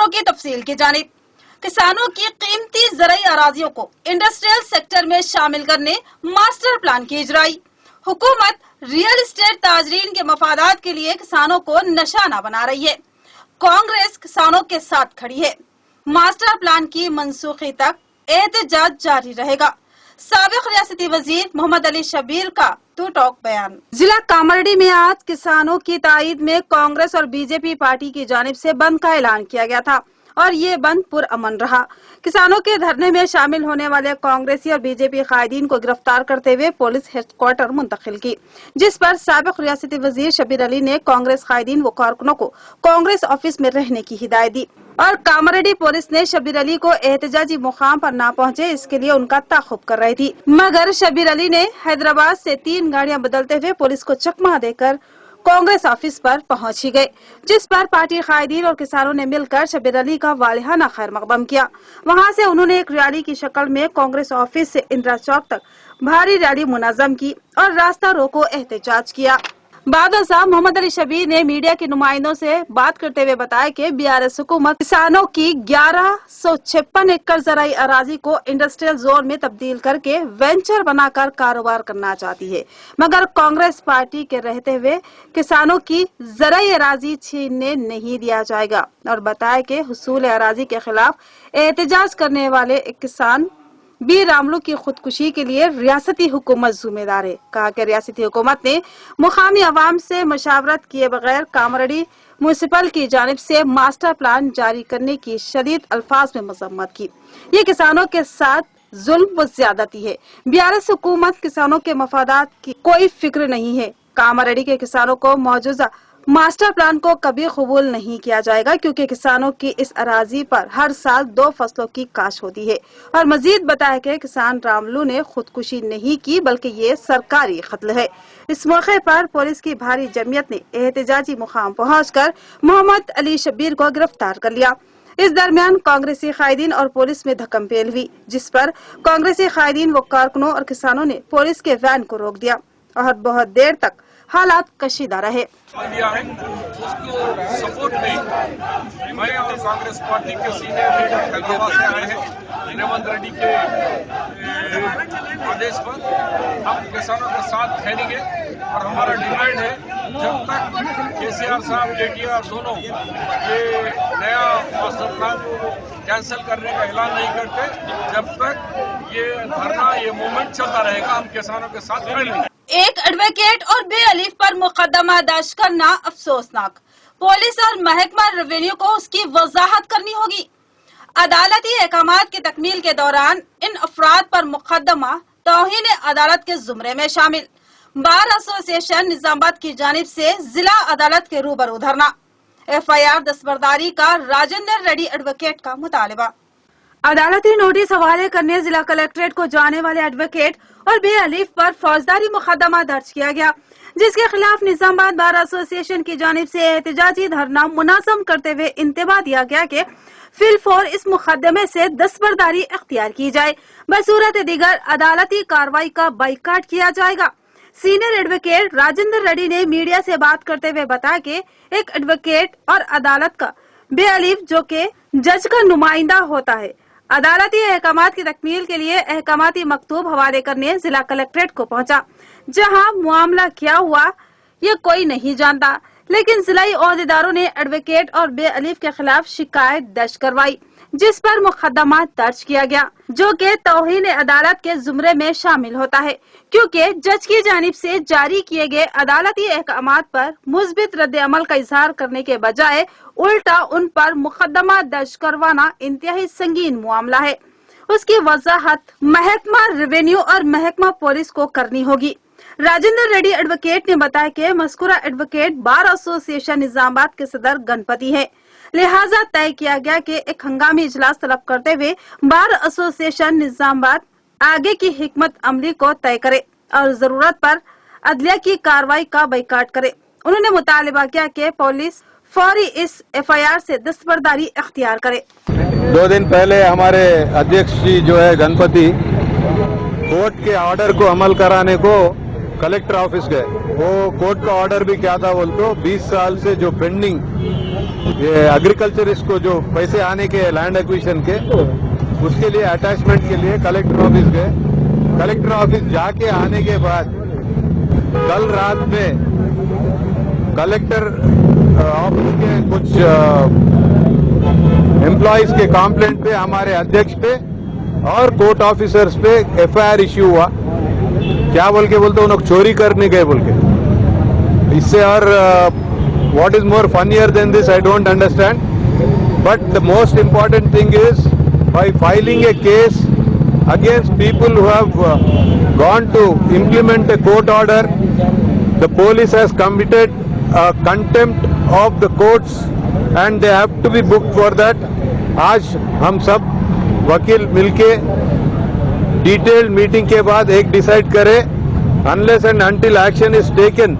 खबरों की तफसील की जानिब। किसानों की कीमती ज़राई अराजियों को इंडस्ट्रियल सेक्टर में शामिल करने मास्टर प्लान की इजराई। हुकूमत रियल एस्टेट ताजरीन के मफादात के लिए किसानों को निशाना बना रही है। कांग्रेस किसानों के साथ खड़ी है। मास्टर प्लान की मनसूखी तक एहतजाज जारी रहेगा। साबिक रियासती वजीर मोहम्मद अली शब्बीर का टू टॉक बयान। जिला कामारेड्डी में आज किसानों की ताईद में कांग्रेस और बीजेपी पार्टी की जानिब से बंद का ऐलान किया गया था और ये बंद पुरअमन रहा। किसानों के धरने में शामिल होने वाले कांग्रेसी और बीजेपी कायदीन को गिरफ्तार करते हुए पुलिस हेडक्वार्टर मुंतकिल की, जिस पर साबिक रियासती वजीर शब्बीर अली ने कांग्रेस कायदीन व कारकुनों को कांग्रेस ऑफिस में रहने की हिदायत दी और कामारेड्डी पुलिस ने शब्बीर अली को एहतजाजी मुकाम पर ना पहुंचे इसके लिए उनका ताक़ुब कर रही थी, मगर शब्बीर अली ने हैदराबाद से 3 गाड़ियां बदलते हुए पुलिस को चकमा देकर कांग्रेस ऑफिस पर पहुंच ही गए, जिस पर पार्टी कायदीन और किसानों ने मिलकर शब्बीर अली का वालिहाना खैर मकदम किया। वहां से उन्होंने एक रैली की शक्ल में कांग्रेस ऑफिस से इंदिरा चौक तक भारी रैली मुनज़्ज़म की और रास्ता रोको एहतजाज किया। बादशाह मोहम्मद अली शब्बीर ने मीडिया के नुमाइंदों से बात करते हुए बताया कि बीआरएस हुकूमत किसानों की 1156 एकड़ ज़राई अराजी को इंडस्ट्रियल जोन में तब्दील करके वेंचर बनाकर कारोबार करना चाहती है, मगर कांग्रेस पार्टी के रहते हुए किसानों की ज़राई अराजी छीनने नहीं दिया जाएगा और बताया कि हुसूल अराजी के खिलाफ एहतजाज करने वाले एक किसान बी रामलू की खुदकुशी के लिए रियासती हुकूमत जिम्मेदार है। कहा कि रियासती हुकूमत ने मुकामी अवाम से मशावरत किए बगैर कामारेड्डी म्युनिसिपल की जानिब से मास्टर प्लान जारी करने की शदीद अल्फाज में मजम्मत की। ये किसानों के साथ जुल्म व ज्यादती है। बीआरएस हुकूमत किसानों के मफादात की कोई फिक्र नहीं है। कामारेड्डी के किसानों को मौजूदा मास्टर प्लान को कभी कबूल नहीं किया जाएगा क्योंकि किसानों की इस अराजी पर हर साल 2 फसलों की काश होती है। और मजीद बताया कि किसान रामलू ने खुदकुशी नहीं की बल्कि ये सरकारी कत्ल है। इस मौके पर पुलिस की भारी जमीयत ने एहतजाजी मुकाम पहुंचकर मोहम्मद अली शब्बीर को गिरफ्तार कर लिया। इस दरमियान कांग्रेसी कायदीन और पुलिस में धक्कमपेल हुई, जिस पर कांग्रेसी कायदीन व कारकुनों और किसानों ने पुलिस के वैन को रोक दिया और बहुत देर तक हालात कशीदा रहे। दिया है उसको सपोर्ट में मैं और कांग्रेस पार्टी के सीनियर लीडर हैदराबाद से आए हैं। रेवंत रेड्डी के आदेश पर हम किसानों के साथ ठहरेंगे और हमारा डिमांड है जब तक केसीआर साहब जेटीआर दोनों ये नया मास्टर प्लान कैंसिल करने का ऐलान नहीं करते, जब तक ये धरना ये मूवमेंट चलता रहेगा, हम किसानों के साथ रहेंगे। एक एडवोकेट और बेअलीफ पर मुकदमा दर्ज करना अफसोसनाक। पुलिस और महकमा रेवेन्यू को उसकी वजाहत करनी होगी। अदालती अहकामात की तकमील के दौरान इन अफराद पर मुकदमा तौहीन अदालत के जुमरे में शामिल। बार एसोसिएशन निजामाबाद की जानिब से जिला अदालत के रूबरू धरना। FIR दस्तबरदारी का राजेंद्र रेड्डी एडवोकेट का मुतालबा। अदालती नोटिस हवाले करने जिला कलेक्ट्रेट को जाने वाले एडवोकेट और बेअलीफ पर फौजदारी मुकदमा दर्ज किया गया, जिसके खिलाफ निजामाबाद बार एसोसिएशन की जानिब से एहतजाजी धरना मुनाज़म करते हुए इंतबाह दिया गया कि फिलफौर इस मुकदमे से दस्तबरदारी इख्तियार की जाए, बसूरत दीगर अदालती कार्रवाई का बाइकाट किया जाएगा। सीनियर एडवोकेट राजेंद्र रेड्डी ने मीडिया से बात करते हुए बताया कि एक एडवोकेट और अदालत का बेअलीफ जो के जज का नुमाइंदा होता है, अदालती अहकामात की तकमील के लिए अहकामाती मकतूब हवाले करने जिला कलेक्ट्रेट को पहुंचा, जहां मामला क्या हुआ ये कोई नहीं जानता, लेकिन जिलाई ओहदेदारों ने एडवोकेट और बेअलीफ के खिलाफ शिकायत दर्ज करवाई, जिस पर मुकदमा दर्ज किया गया, जो कि तौहीन अदालत के जुमरे में शामिल होता है, क्योंकि जज की जानिब से जारी किए गए अदालती अहकामात पर मुस्बित रद्द अमल का इजहार करने के बजाय उल्टा उन पर मुकदमा दर्ज करवाना इंतहाई संगीन मामला है। उसकी वजाहत महकमा रेवेन्यू और महकमा पुलिस को करनी होगी। राजेंद्र रेड्डी एडवोकेट ने बताया कि मस्कुरा एडवोकेट बार एसोसिएशन निजामाबाद के सदर गणपति है, लिहाजा तय किया गया कि एक हंगामी इजलास तलब करते हुए बार एसोसिएशन निजामाबाद आगे की हिकमत अमली को तय करे और जरूरत पर अदलिया की कार्रवाई का बाइकाट करे। उन्होंने मुतालिबा किया कि पुलिस फौरी इस FIR से दस्तबरदारी इख्तियार करे। 2 दिन पहले हमारे अध्यक्ष जी जो है गणपति कोर्ट के ऑर्डर को अमल कराने को कलेक्टर ऑफिस गए, वो कोर्ट का ऑर्डर भी क्या था बोल तो 20 साल से जो पेंडिंग ये एग्रीकल्चरिस्ट को जो पैसे आने के लैंड एक्विजिशन के, उसके लिए अटैचमेंट के लिए कलेक्टर ऑफिस गए। कलेक्टर ऑफिस जाके आने के बाद कल रात में कलेक्टर ऑफिस के कुछ एम्प्लॉइज के कंप्लेंट पे हमारे अध्यक्ष पे और कोर्ट ऑफिसर्स पे एफआईआर इश्यू हुआ। क्या बोल के बोलते, उन लोग चोरी करने गए बोल के। इससे और what is more funnier than this I don't understand, but the most important thing is by filing a case against people who have gone to implement a court order, the police has committed contempt of the courts and they have to be booked for that. आज हम सब वकील मिलके detailed meeting के बाद एक decide करें, unless and until action is taken,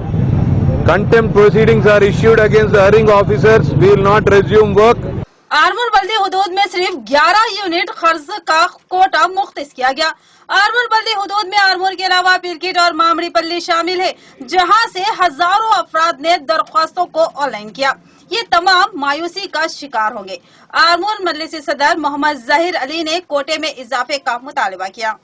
contempt proceedings are issued against the erring officers, we will not resume work. Armoor बल्दी हुदूद में सिर्फ 11 यूनिट खर्च का कोटा मुख्तस किया गया। आरमूर बल्दी हुदूद में आरमूर के अलावा पिरकिट और मामड़ी पल्ली शामिल है, जहां से हजारों अफराद ने दरख्वास्तों को ऑनलाइन किया। ये तमाम मायूसी का शिकार होंगे। आरमूर मजलिस सदर मोहम्मद जहीर अली ने कोटे में इजाफे का मुतालबा किया।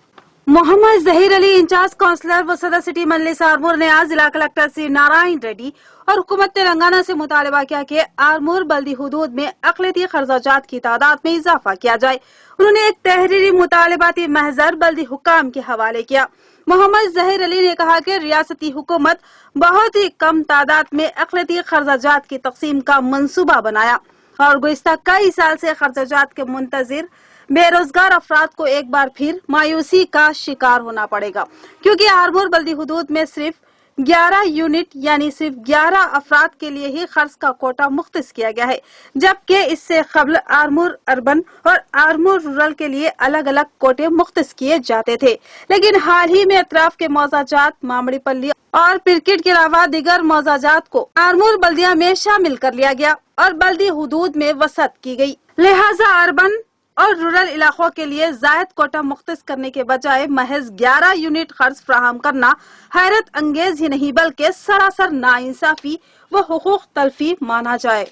मोहम्मद जहीर अली इंचार्ज काउंसलर व सदर सिटी मजलिस आरमूर ने आज जिला कलेक्टर सी नारायण रेड्डी और हुकूमत तेलंगाना से मुतालबा किया कि आरमूर बल्दी हुदूद में अक़लियती खर्चाजात की तादाद में इजाफा किया जाए। उन्होंने एक तहरीरी मुतालबाती महजर बल्दी हुक्काम के हवाले किया। मोहम्मद जहीर अली ने कहा कि रियासती हुकूमत बहुत ही कम तादाद में अक़लियती खर्चाजात की तकसीम का मंसूबा बनाया और गुज़िश्ता कई साल से खर्चाजात के मुंतज़िर बेरोजगार अफराद को एक बार फिर मायूसी का शिकार होना पड़ेगा, क्योंकि आरमूर बल्दी हुदूद में सिर्फ 11 यूनिट यानी सिर्फ 11 अफराद के लिए ही खर्च का कोटा मुख्तस किया गया है, जबकि इससे कबल आरमूर अर्बन और आरमूर रूरल के लिए अलग अलग कोटे मुख्तस किए जाते थे। लेकिन हाल ही में अतराफ के मौजाजात मामड़ी पल्ली और पिरकिट के अलावा दिगर मौजाजात को आरमूर बल्दिया में शामिल कर लिया गया और बल्दी हुदूद में वसत की गई। लिहाजा अर्बन और रूरल इलाकों के लिए जायद कोटा मुख्तस करने के बजाय महज 11 यूनिट खर्च फ्राहम करना हैरत अंगेज ही नहीं बल्कि सरासर नाइंसाफी व हुकूक तलफी माना जाए।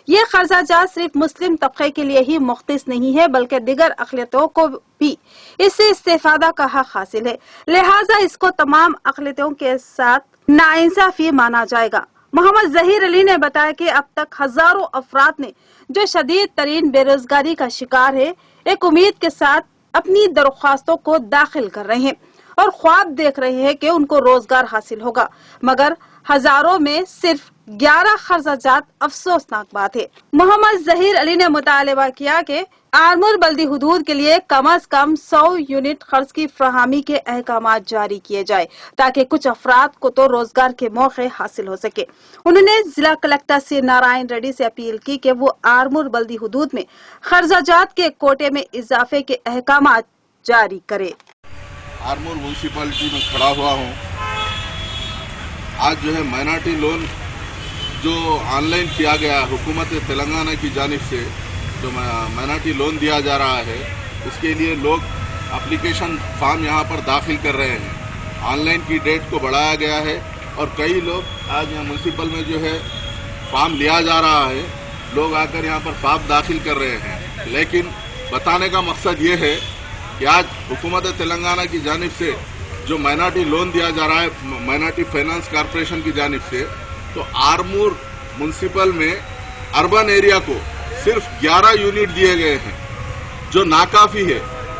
ये खर्चाजात सिर्फ मुस्लिम तबके के लिए ही मुख्तस नहीं है, बल्कि दिगर अक़लियतों को भी इससे इस्तेफादा का हक हासिल है। लिहाजा इसको तमाम अक़लियतों के साथ नाइंसाफी माना जाएगा। मोहम्मद जहीर अली ने बताया कि अब तक हजारों अफराद ने जो शदीद तरीन बेरोजगारी का शिकार है, एक उम्मीद के साथ अपनी दरख्वास्तों को दाखिल कर रहे हैं और ख्वाब देख रहे हैं कि उनको रोजगार हासिल होगा, मगर हजारों में सिर्फ 11 खर्चाजात अफसोसनाक बात है। मोहम्मद जहीर अली ने मुतालबा किया कि आरमूर बल्दी हुदूद के लिए कम अज कम 100 यूनिट खर्च की फराहमी के अहकामात जारी किए जाए, ताकि कुछ अफराद को तो रोजगार के मौके हासिल हो सके। उन्होंने जिला कलेक्टर सी नारायण रेड्डी से अपील की कि वो आरमूर बल्दी हुदूद में खर्चाजात के कोटे में इजाफे के अहकामात जारी करे। आरमूर म्यूनसिपालिटी में खड़ा हुआ हूँ। आज जो है माइनॉरिटी लोन जो ऑनलाइन किया गया हुकूमत तेलंगाना की जानिब से, जो माइनॉरिटी लोन दिया जा रहा है, उसके लिए लोग एप्लीकेशन फॉर्म यहाँ पर दाखिल कर रहे हैं। ऑनलाइन की डेट को बढ़ाया गया है और कई लोग आज यहाँ म्यूनसिपल में जो है फॉर्म लिया जा रहा है, लोग आकर यहाँ पर फॉर्म दाखिल कर रहे हैं। लेकिन बताने का मकसद ये है कि आज हुकूमत तेलंगाना की जानिब से जो माइनॉरिटी लोन दिया जा रहा है माइनॉरिटी फाइनेंस कॉरपोरेशन की जानिब से, तो आरमूर म्यूनसिपल में अर्बन एरिया को सिर्फ 11 यूनिट दिए गए हैं, जो नाकाफी है।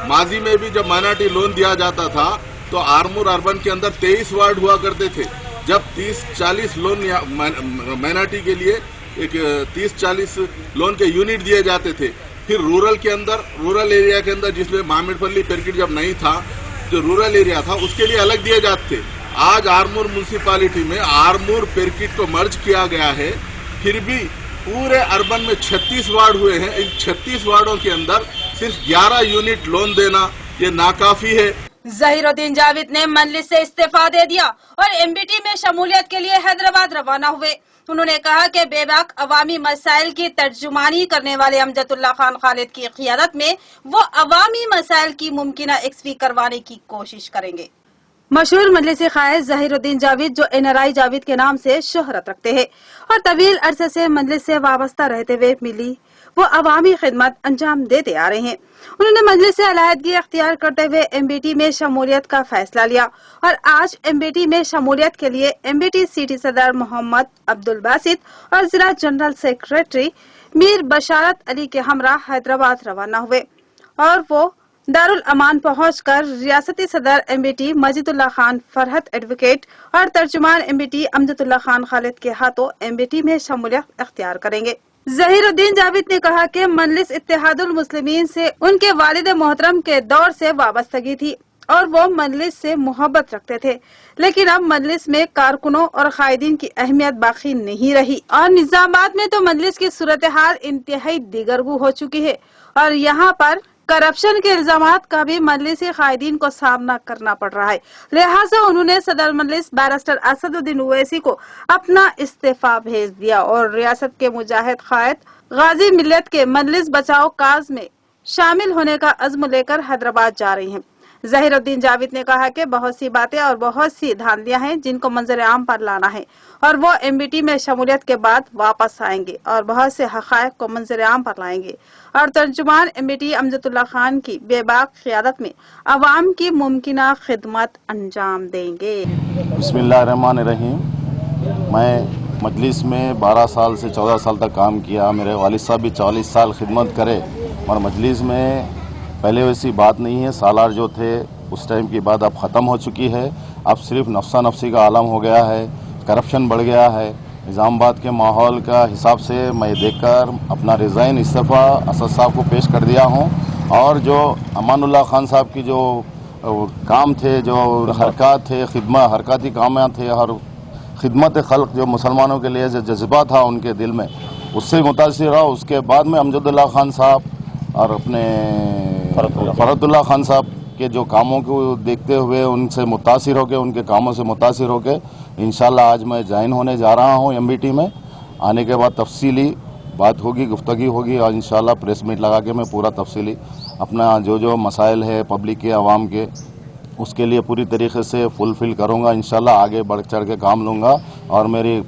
माजी में भी जब माइनॉरिटी लोन दिया जाता था तो आरमूर अर्बन के अंदर 23 वार्ड हुआ करते थे, जब 30-40 लोन माइनॉरिटी के लिए एक 30-40 लोन के यूनिट दिए जाते थे। फिर रूरल के अंदर, रूरल एरिया के अंदर जिसमें मामिड़पल्ली पेरकिट जब नहीं था, जो रूरल एरिया था उसके लिए अलग दिए जाते थे। आज आरमूर म्यूनसिपालिटी में आरमूर पेरकिट को मर्ज किया गया है, फिर भी पूरे अर्बन में 36 वार्ड हुए हैं। इन 36 वार्डों के अंदर सिर्फ 11 यूनिट लोन देना ये नाकाफी है। जहीरुद्दीन जावेद ने मजलिस से इस्तीफा दे दिया और एमबीटी में शमूलियत के लिए हैदराबाद रवाना हुए। उन्होंने कहा कि बेबाक अवामी मसाइल की तर्जुमानी करने वाले अमजदुल्ला खान खालिद की क़ियादत में वो अवामी मसाइल की मुमकिना एक्सपी करवाने की कोशिश करेंगे। मशहूर मजलिसी क़ाइद ज़हीरुद्दीन जावेद जो NRI जावेद के नाम से शोहरत रखते हैं और तवील अरसे से मजलिस से वाबस्ता रहते हुए मिली वो अवामी खिदमत अंजाम देते आ रहे हैं। उन्होंने मजलिस से अलहदगी अख्तियार करते हुए MBT में शमूलियत का फैसला लिया और आज MBT में शमूलियत के लिए MBT सिटी सदर मोहम्मद अब्दुल बासित और जिला जनरल सेक्रेटरी मीर बशारत अली के हमरा हैदराबाद रवाना हुए और वो दारुल अमान पहुंचकर रियासती सदर MBT मजीदुल्लाह खान फरहत एडवोकेट और तर्जुमान MBT अमजदुल्लाह खान खालिद के हाथों MBT में शमूलियत अख्तियार करेंगे। ज़हीरुद्दीन जावेद ने कहा कि मजलिस इत्तेहादुल मुस्लिमीन से उनके वालिद मोहतरम के दौर से वाबस्तगी थी और वो मजलिस से मोहब्बत रखते थे, लेकिन अब मजलिस में कारकुनों और कायदीन की अहमियत बाकी नहीं रही और निजामाबाद में तो मजलिस की सूरत हाल इंतहाई दिगरगू हो चुकी है और यहाँ पर करप्शन के इल्जामात का भी मजलिसी कायदीन को सामना करना पड़ रहा है। लिहाजा उन्होंने सदर मजलिस बैरिस्टर असदुद्दीन ओवैसी को अपना इस्तीफा भेज दिया और रियासत के मुजाहिद कायद गाजी मिल्लत के मजलिस बचाओ काज में शामिल होने का अज़्म लेकर हैदराबाद जा रही हैं। ज़हीरुद्दीन जावेद ने कहा कि बहुत सी बातें और बहुत सी धांधलियां हैं जिनको मंजर आम पर लाना है और वो MBT में शमूलियत के बाद वापस आएंगे और बहुत से हक़ाइक़ को मंजर आम पर लाएंगे और तर्जुमान MBT अमजदुल्लाह खान की बेबाक क़ियादत में अवाम की मुमकिना खिदमत अंजाम देंगे। बिस्मिल्लाहिर्रहमानिर्रहीम। मैं मजलिस में 12 साल से 14 साल तक काम किया। मेरे वालिद साहब भी 40 साल खिदमत करे और मजलिस में पहले वैसी बात नहीं है। सालार जो थे उस टाइम की बात अब ख़त्म हो चुकी है। अब सिर्फ नफ्सा नफ्सी का आलम हो गया है, करप्शन बढ़ गया है। निज़ामाबाद के माहौल का हिसाब से मैं देखकर अपना रिज़ाइन इस्तीफ़ा असद साहब को पेश कर दिया हूँ और जो अमानुल्लाह खान साहब की जो काम थे, जो हरकत थे, हरकती काम थे और खिदमत खल्क जो मुसलमानों के लिए जो जज्बा था उनके दिल में, उससे मुतासिर रहा। उसके बाद में अमजदुल्लाह खान साहब और अपने फरहतुल्लाह खान साहब के जो कामों को देखते हुए उनसे मुतासिर होकर, उनके कामों से मुतासिर होकर इंशाल्लाह आज मैं ज्वाइन होने जा रहा हूं MBT में। आने के बाद तफसीली बात होगी, गुफ्तगी होगी और इंशाल्लाह प्रेस मीट लगा के मैं पूरा तफसीली अपना जो मसाइल है पब्लिक के, आवाम के, उसके लिए पूरी तरीके से फुलफिल करूँगा। इंशाल्लाह आगे बढ़ चढ़ के काम लूँगा और मेरी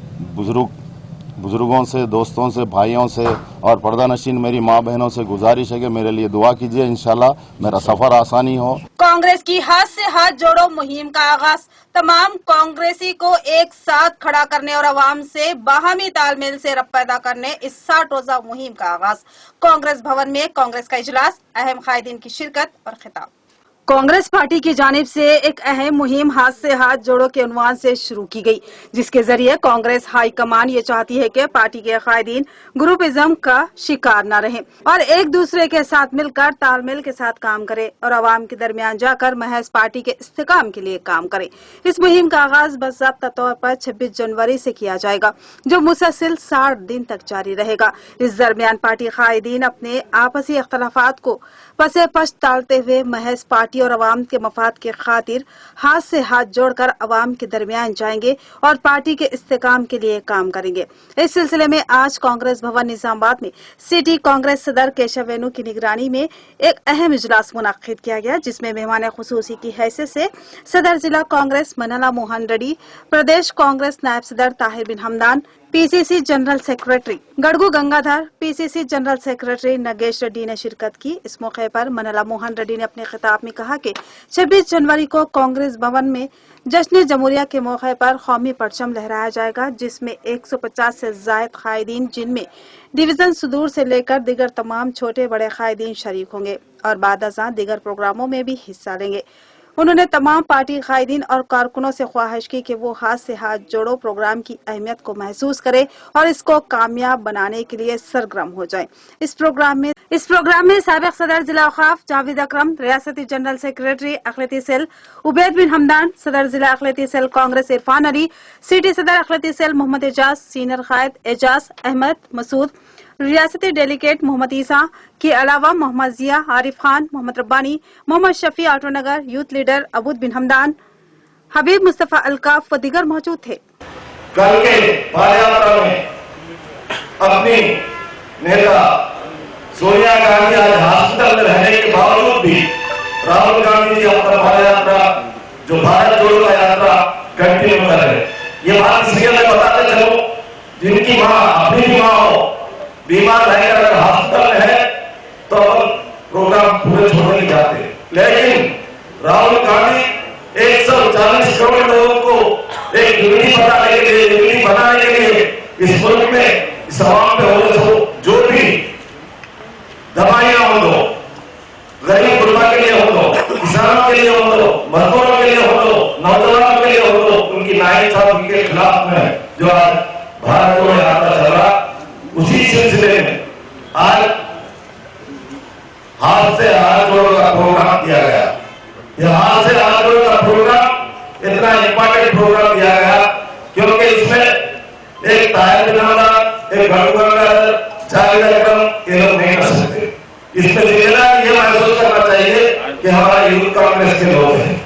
बुजुर्गों से, दोस्तों से, भाइयों से और पर्दा नशीन मेरी माँ बहनों से गुजारिश है कि मेरे लिए दुआ कीजिए, इंशाल्लाह मेरा सफर आसानी हो। कांग्रेस की हाथ से हाथ जोड़ो मुहिम का आगाज तमाम कांग्रेसी को एक साथ खड़ा करने और अवाम से बाहमी तालमेल से रब पैदा करने इस 60 रोजा मुहिम का आगाज। कांग्रेस भवन में कांग्रेस का इजलास, अहम कायदीन की शिरकत और खिताब। कांग्रेस पार्टी की जानिब से एक अहम मुहिम हाथ से हाथ जोड़ो के उन्वान से शुरू की गई, जिसके जरिए कांग्रेस हाई कमान ये चाहती है कि पार्टी के कायदीन ग्रुपिज्म का शिकार न रहें और एक दूसरे के साथ मिलकर तालमेल के साथ काम करें और अवाम के दरमियान जाकर महज पार्टी के इस्तेकाम के लिए काम करें। इस मुहिम का आगाज बाज़ाब्ता तौर पर 26 जनवरी से किया जाएगा, जो मुसलसिल 60 दिन तक जारी रहेगा। इस दरमियान पार्टी कायदीन अपने आपसी इख्तलाफात को पसे पश टालते हुए महज पार्टी और अवाम के मफाद के खातिर हाथ से हाथ जोड़कर अवाम के दरमियान जाएंगे और पार्टी के इस्तेकाम के लिए काम करेंगे। इस सिलसिले में आज कांग्रेस भवन निजामाबाद में सिटी कांग्रेस सदर केशव वेणु की निगरानी में एक अहम इजलास मुनक्किद किया गया, जिसमें मेहमान खुसूसी की हैसियत से सदर जिला कांग्रेस मनला मोहन रेड्डी, प्रदेश कांग्रेस नायब सदर Tahir bin Hamdan, PCC general secretary Gadgu Gangadhar, PCC general secretary Nagesh Reddy ने शिरकत की। इस मौके पर मनला मोहन रेड्डी ने अपने खिताब में कहा कि 26 जनवरी को कांग्रेस भवन में जश्न जमहूरिया के मौके पर कौमी परचम लहराया जाएगा, जिसमें 150 से जायद कायदीन, जिनमें डिवीजन सुदूर से लेकर दिगर तमाम छोटे बड़े कायदीन शरीक होंगे और बाद अज़ां दिगर प्रोग्रामों में भी हिस्सा लेंगे। उन्होंने तमाम पार्टी कायदीन और कारकुनों से ख्वाहिश की कि वो हाथ से हाथ जोड़ो प्रोग्राम की अहमियत को महसूस करें और इसको कामयाब बनाने के लिए सरगर्म हो जाएं। इस प्रोग्राम में साबिक सदर जिला औकाफ जावेद अकरम, रियासती जनरल सेक्रेटरी अखिलती सेल उबैद बिन हमदान, सदर जिला अखिलती सेल कांग्रेस इरफान अली, सिटी सदर अखिलती सेल मोहम्मद एजाज, सीनियर कायद एजाज अहमद मसूद, रियासती डेलीगेट मोहम्मद ईसा के अलावा मोहम्मद जिया, आरिफ खान, मोहम्मद रब्बानी, मोहम्मद शफी ऑटोनगर, यूथ लीडर अबूद बिन हमदान, हबीब मुस्तफा अलकाफ व दीगर मौजूद थे। कल के पदयात्रा में अपनी नेता सोनिया गांधी आज हॉस्पिटल में रहने के बावजूद भी राहुल गांधी जी अपना पदयात्रा जो भारत जोड़ो जिनकी माँ अपनी भी माँ हो बीमार रहेगा, अगर हॉस्पिटल में है तो अपन प्रोग्राम पूरे छोड़ नहीं जाते। लेकिन राहुल गांधी 140 करोड़ लोगों को एक यूनिटी बनाने के लिए इस मुल्क में इस आवाम पे हो जो भी दवाइयां हो दो, गरीब गुरबा के लिए हो दो, किसानों के लिए हो दो, मजदूरों के लिए हो दो, नौजवानों के लिए हो दो, उनकी नाइंसाफी के खिलाफ में जो आज भारत को यात्रा चल रहा, उसी सिलसिले में आज हाथ से हाथ जोड़ो का प्रोग्राम किया गया। यह हाथ से हाथ जोड़ो का प्रोग्राम इतना इंपॉर्टेंट प्रोग्राम किया गया क्योंकि इसमें एक ताहिर बिरादर, एक गढ़गंगा, जावेद अकरम ये लोग नहीं कर सकते। इसमें जिम्मेदारी ये महसूस करना चाहिए कि हमारा यूथ कांग्रेस के लोग हैं।